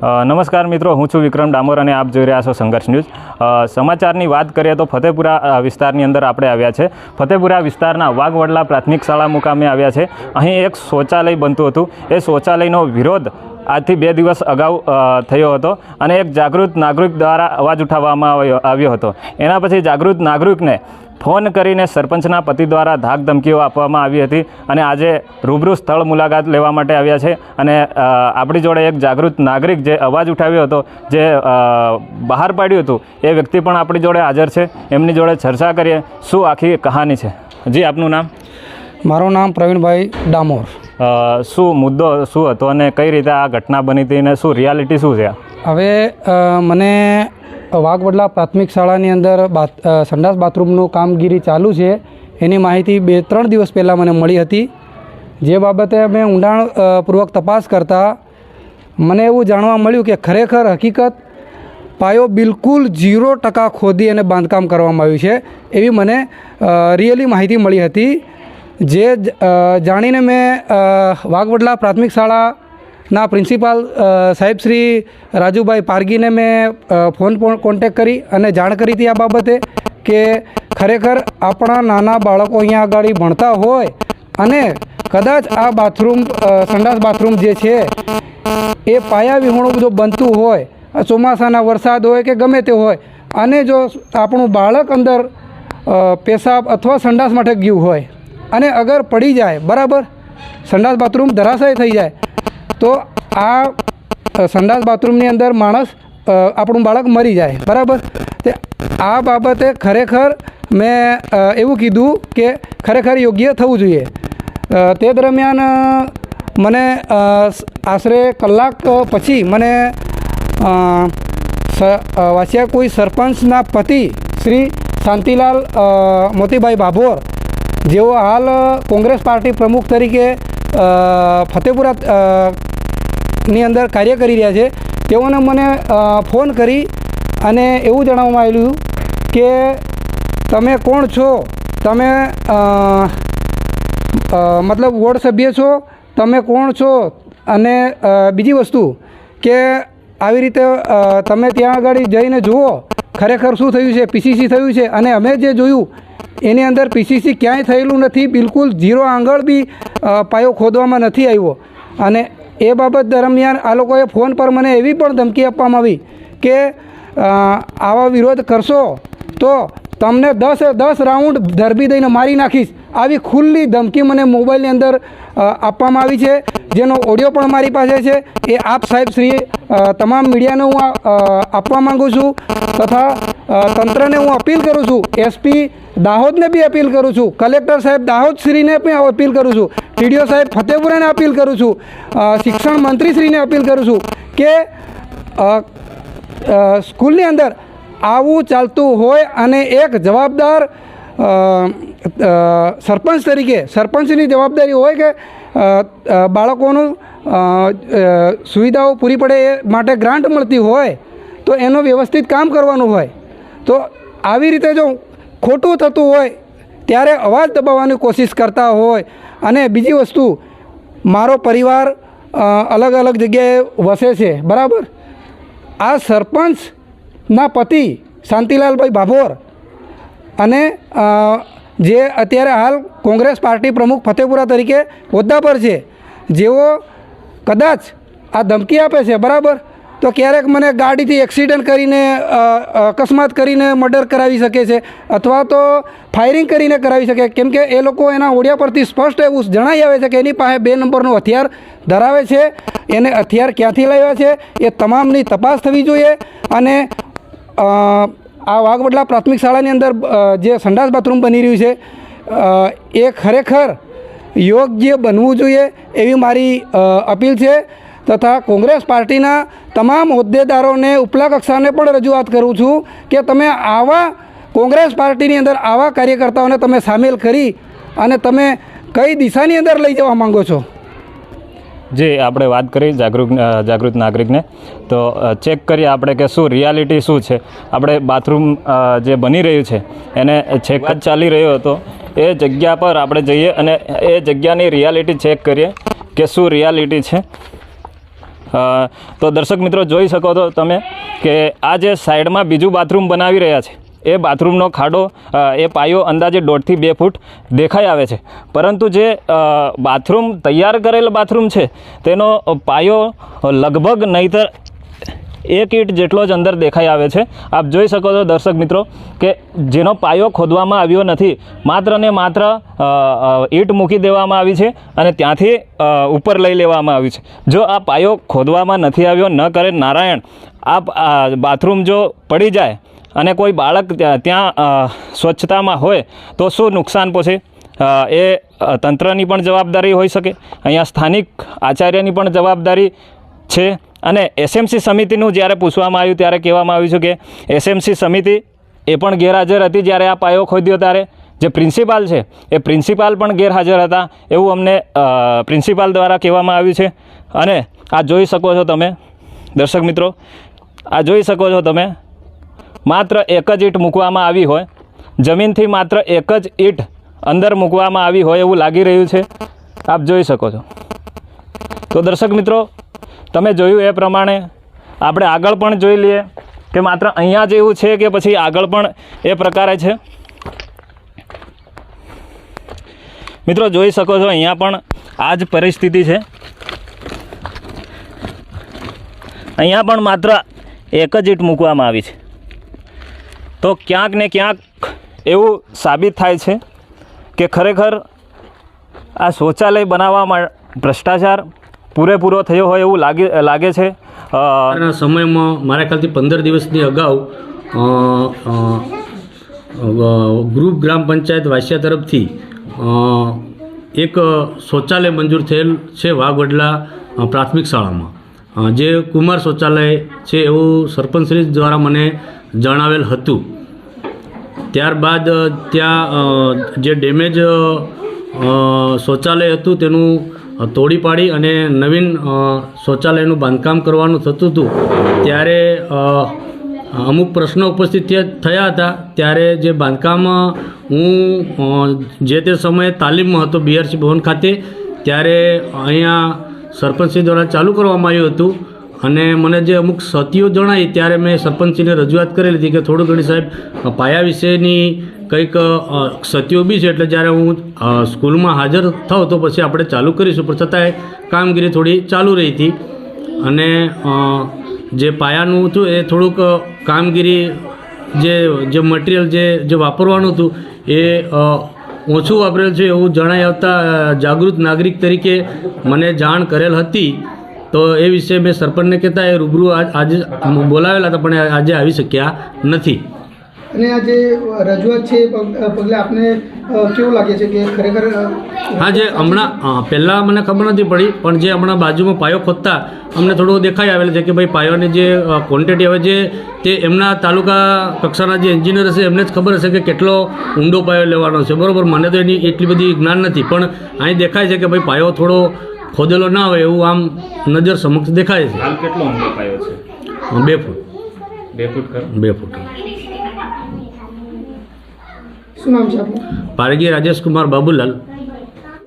નમસ્કાર મિત્રો, હું છું વિક્રમ ડામોર અને આપ જોઈ રહ્યા છો સંઘર્ષ ન્યૂઝ. સમાચારની વાત કરીએ તો ફતેપુરા વિસ્તારની અંદર આપણે આવ્યા છે. ફતેપુરા વિસ્તારના વાઘવડલા પ્રાથમિક શાળા મુકામે આવ્યા છે. અહીં એક શૌચાલય બનતું હતું. એ શૌચાલયનો વિરોધ આજથી 2 દિવસ અગાઉ થયો હતો અને એક જાગૃત નાગરિક દ્વારા અવાજ ઉઠાવવામાં આવ્યો હતો. એના પછી જાગૃત નાગરિકને ફોન કરીને સરપંચના પતિ દ્વારા ધાક ધમકીઓ આપવામાં આવી હતી અને આજે રૂબરૂ સ્થળ મુલાકાત લેવા માટે આવ્યા છે. અને આપણી જોડે એક જાગૃત નાગરિક જે અવાજ ઉઠાવ્યો હતો, જે બહાર પાડ્યું હતું, એ વ્યક્તિ પણ આપણી જોડે હાજર છે. એમની જોડે ચર્ચા કરીએ શું આખી કહાની છે. જી, આપનું નામ? મારું નામ પ્રવીણભાઈ ડામોર. શું મુદ્દો શું હતો અને કઈ રીતે આ ઘટના બની હતી અને શું રિયાલિટી શું છે? હવે મને વાઘવડલા પ્રાથમિક શાળાની અંદર સંડાસ બાથરૂમનું કામગીરી ચાલુ છે એની માહિતી 2-3 દિવસ પહેલાં મને મળી હતી. જે બાબતે મેં ઊંડાણપૂર્વક તપાસ કરતાં મને એવું જાણવા મળ્યું કે ખરેખર હકીકત પાયો બિલકુલ 0% ખોદી અને બાંધકામ કરવામાં આવ્યું છે એવી મને રિયલી માહિતી મળી હતી. જે જાણીને મેં વાઘવડલા પ્રાથમિક શાળાના પ્રિન્સિપાલ સાહેબ શ્રી રાજુભાઈ પારગીને મેં ફોન પર કોન્ટેક કરી અને જાણ કરી હતી આ બાબતે કે ખરેખર આપણા નાના બાળકો અહીંયા આગળ ભણતા હોય અને કદાચ આ બાથરૂમ સંડાસ બાથરૂમ જે છે એ પાયા વિહોણું જો બનતું હોય, ચોમાસાના વરસાદ હોય કે ગમે તે હોય, અને જો આપણું બાળક અંદર પેશાબ અથવા સંડાસ માટે ગયું હોય અને અગર પડી જાય, બરાબર, સંડાસ બાથરૂમ ધરાશાય થઈ જાય તો આ સંડાસ બાથરૂમની અંદર માણસ આપણું બાળક મરી જાય, બરાબર. તે આ બાબતે ખરેખર મેં એવું કીધું કે ખરેખર યોગ્ય થવું જોઈએ. તે દરમિયાન મને આશરે કલાક પછી મને વાસિયા કોઈ સરપંચના પતિ શ્રી શાંતિલાલ મોતીભાઈ ભાભોર, જેઓ હાલ કોંગ્રેસ પાર્ટી પ્રમુખ તરીકે ફતેપુરા ની અંદર કાર્ય કરી રહ્યા છે, તેઓને મને ફોન કરી અને એવું જણાવવામાં આવેલું કે તમે કોણ છો, તમે મતલબ વોર્ડ સભ્ય છો, તમે કોણ છો, અને બીજી વસ્તુ કે આવી રીતે તમે ત્યાં આગળ જઈને જુઓ ખરેખર શું થયું છે, પીસીસી થયું છે, અને અમે જે જોયું એની અંદર પીસીસી ક્યાંય થયેલું નથી, બિલકુલ 0 આંગળ બી પાયો ખોદવામાં નથી આવ્યો. અને એ બાબત દરમિયાન આ લોકોએ ફોન પર મને એવી પણ ધમકી આપવામાં આવી કે આવા વિરોધ કરશો તો તમને 10 રાઉન્ડ ધરબી દઈને મારી નાખીશ, આવી ખુલ્લી ધમકી મને મોબાઈલની અંદર આપવામાં આવી છે, જેનો ઓડિયો પણ મારી પાસે છે. એ આપ સાહેબ શ્રી તમામ મીડિયાને હું આપવા માગું છું તથા તંત્રને હું અપીલ કરું છું, એસપી દાહોદને બી અપીલ કરું છું, કલેક્ટર સાહેબ દાહોદ શ્રીને પણ અપીલ કરું છું, ટીડીઓ સાહેબ ફતેપુરાને અપીલ કરું છું, શિક્ષણ મંત્રીશ્રીને અપીલ કરું છું કે સ્કૂલની અંદર આવું ચાલતું હોય અને એક જવાબદાર સરપંચ તરીકે સરપંચની જવાબદારી હોય કે બાળકોનું સુવિધાઓ પૂરી પડે એ માટે ગ્રાન્ટ મળતી હોય તો એનું વ્યવસ્થિત કામ કરવાનું હોય. તો આવી રીતે જો ખોટું થતું હોય ત્યારે અવાજ દબાવવાની કોશિશ કરતા હોય. અને બીજી વસ્તુ, મારો પરિવાર અલગ અલગ જગ્યાએ વસે છે, બરાબર. આ સરપંચના પતિ શાંતિલાલભાઈ ભાભોર અને જે અત્યારે હાલ કોંગ્રેસ પાર્ટી પ્રમુખ ફતેપુરા તરીકે હોદ્દા પર છે, જેઓ કદાચ આ ધમકી આપે છે, બરાબર, તો ક્યારેક મને ગાડીથી એક્સિડન્ટ કરીને અકસ્માત કરીને મર્ડર કરાવી શકે છે અથવા તો ફાયરિંગ કરીને કરાવી શકે, કેમ કે એ લોકો એના ઓડિયા પરથી સ્પષ્ટ એવું જણાઈ આવે છે કે એની પાસે 2 નંબરનું હથિયાર ધરાવે છે. એને હથિયાર ક્યાંથી લાવ્યા છે એ તમામની તપાસ થવી જોઈએ. અને આ વાઘવડલા પ્રાથમિક શાળાની અંદર જે સંડાસ બાથરૂમ બની રહ્યું છે એ ખરેખર યોગ્ય બનવું જોઈએ એવી મારી અપીલ છે. તથા કોંગ્રેસ પાર્ટીના તમામ હોદ્દેદારોને ઉપલા કક્ષાને પણ રજૂઆત કરું છું કે તમે આવા કોંગ્રેસ પાર્ટીની અંદર આવા કાર્યકર્તાઓને તમે સામેલ કરી અને તમે કઈ દિશાની અંદર લઈ જવા માંગો છો. જે આપણે વાત કરી જાગૃત નાગરિકને, તો ચેક કરીએ આપણે કે શું રિયાલિટી શું છે. આપણે બાથરૂમ જે બની રહ્યું છે એને ચેક જ ચાલી રહ્યો હતો, એ જગ્યા પર આપણે જઈએ અને એ જગ્યાની રિયાલિટી ચેક કરીએ કે શું રિયાલિટી છે. તો દર્શક મિત્રો જોઈ શકો છો તમે કે આ જે સાઈડમાં બીજું બાથરૂમ બનાવી રહ્યા છે એ બાથરૂમનો ખાડો એ પાયો અંદાજે 1.5 થી 2 ફૂટ દેખાઈ આવે છે, પરંતુ જે બાથરૂમ તૈયાર કરેલ બાથરૂમ છે તેનો પાયો લગભગ નહીંતર 1 ઈંટ જેટલો જ અંદર દેખાઈ આવે છે। આપ જોઈ શકો છો દર્શક મિત્રો કે જેનો પાયો ખોદવામાં આવ્યો નથી, માત્ર ને માત્ર ઈંટ મૂકી દેવામાં આવી છે અને ત્યાંથી ઉપર લઈ લેવામાં આવી છે। જો આ પાયો ખોદવામાં નથી આવ્યો, ન કરે નારાયણ, આ બાથરૂમ જો પડી જાય અને કોઈ બાળક ત્યાં સ્વચ્છતામાં હોય તો શું નુકસાન પહોંચે એ તંત્રની પણ જવાબદારી હોઈ શકે, અહીંયા સ્થાનિક આચાર્યની પણ જવાબદારી છે। અને એસએમસી સમિતિનું જ્યારે પૂછવામાં આવ્યું ત્યારે કહેવામાં આવ્યું છે કે એસએમસી સમિતિ એ પણ ગેરહાજર હતી જ્યારે આ પાયો ખોદ્યો ત્યારે। જે પ્રિન્સિપાલ છે એ પ્રિન્સિપાલ પણ ગેરહાજર હતા એવું અમને પ્રિન્સિપાલ દ્વારા કહેવામાં આવ્યું છે। અને આ જોઈ શકો છો તમે દર્શક મિત્રો, આ જોઈ શકો છો તમે, માત્ર 1 જ ઈંટ મૂકવામાં આવી હોય, જમીનથી માત્ર 1 જ ઈંટ અંદર મૂકવામાં આવી હોય એવું લાગી રહ્યું છે, આપ જોઈ શકો છો। તો દર્શક મિત્રો તમે જોયું એ પ્રમાણે આપણે આગળ પણ જોઈ લઈએ કે માત્ર અહીંયા જ એવું છે કે પછી આગળ પણ એ પ્રકારે છે। મિત્રો જોઈ શકો છો અહીંયા પણ આ જ પરિસ્થિતિ છે, અહીંયા પણ માત્ર 1 જ ઈંટ મૂકવામાં આવી છે। તો ક્યાંક ને ક્યાંક એવું સાબિત થાય છે કે ખરેખર આ શૌચાલય બનાવવામાં ભ્રષ્ટાચાર પૂરેપૂરો થયો હોય એવું લાગે છે। સમયમાં મારા ખ્યાલથી 15 દિવસની અગાઉ ગ્રુપ ગ્રામ પંચાયત વાસિયા તરફથી એક શૌચાલય મંજૂર થયેલ છે વાઘવડલા પ્રાથમિક શાળામાં, જે કુમાર શૌચાલય છે એવું સરપંચશ્રી દ્વારા મને જણાવેલ હતું। ત્યારબાદ ત્યાં જે ડેમેજ શૌચાલય હતું તેનું તોડી પાડી અને નવીન શૌચાલયનું બાંધકામ કરવાનું થતું હતું ત્યારે અમુક પ્રશ્નો ઉપસ્થિત થયા હતા। ત્યારે જે બાંધકામ હું જે તે સમયે તાલીમમાં હતો બીઆરસી ભવન ખાતે, ત્યારે અહીંયા સરપંચશ્રી દ્વારા ચાલુ કરવામાં આવ્યું હતું અને મને જે અમુક ક્ષતિઓ જણાવી ત્યારે મેં સરપંચશ્રીને રજૂઆત કરેલી હતી કે થોડું ઘણી સાહેબ પાયા વિશેની કંઈક ક્ષતિઓ બી છે, એટલે જ્યારે હું સ્કૂલમાં હાજર થાઉં તો પછી આપણે ચાલુ કરીશું, પણ છતાંય કામગીરી થોડી ચાલુ રહી હતી અને જે પાયાનું હતું એ થોડુંક કામગીરી જે મટીરિયલ જે વાપરવાનું હતું એ ઓછું વાપરેલ છે એવું જણાઈ આવતા જાગૃત નાગરિક તરીકે મને જાણ કરેલ હતી। તો એ વિશે મેં સરપંચને કહેતા એ રૂબરૂ આજે બોલાવેલા હતા પણ આજે આવી શક્યા નથી। અને આ જે રજૂઆત છે પગલે આપને કેવું લાગે છે કે ખરેખર? હા, જે હમણાં પહેલાં મને ખબર નથી પડી પણ જે હમણાં બાજુમાં પાયો ખોદતા અમને થોડું દેખાઈ આવેલ છે કે ભાઈ પાયોની જે ક્વોન્ટિટી હવે જે તે એમના તાલુકા કક્ષાના જે એન્જિનિયર હશે એમને જ ખબર હશે કે કેટલો ઊંડો પાયો લેવાનો છે, બરાબર? મને તો એની એટલી બધી જ્ઞાન નથી, પણ અહીં દેખાય છે કે ભાઈ પાયો થોડો ખોદેલો ના હોય એવું આમ નજર સમક્ષ દેખાય છે। હાલ કેટલો ઊંડો પાયો છે? 2 ફૂટ। 2 ફૂટ ખરો? 2 ફૂટ। શું નામ છે આપનું? પારગી રાજેશ કુમાર બાબુલાલ।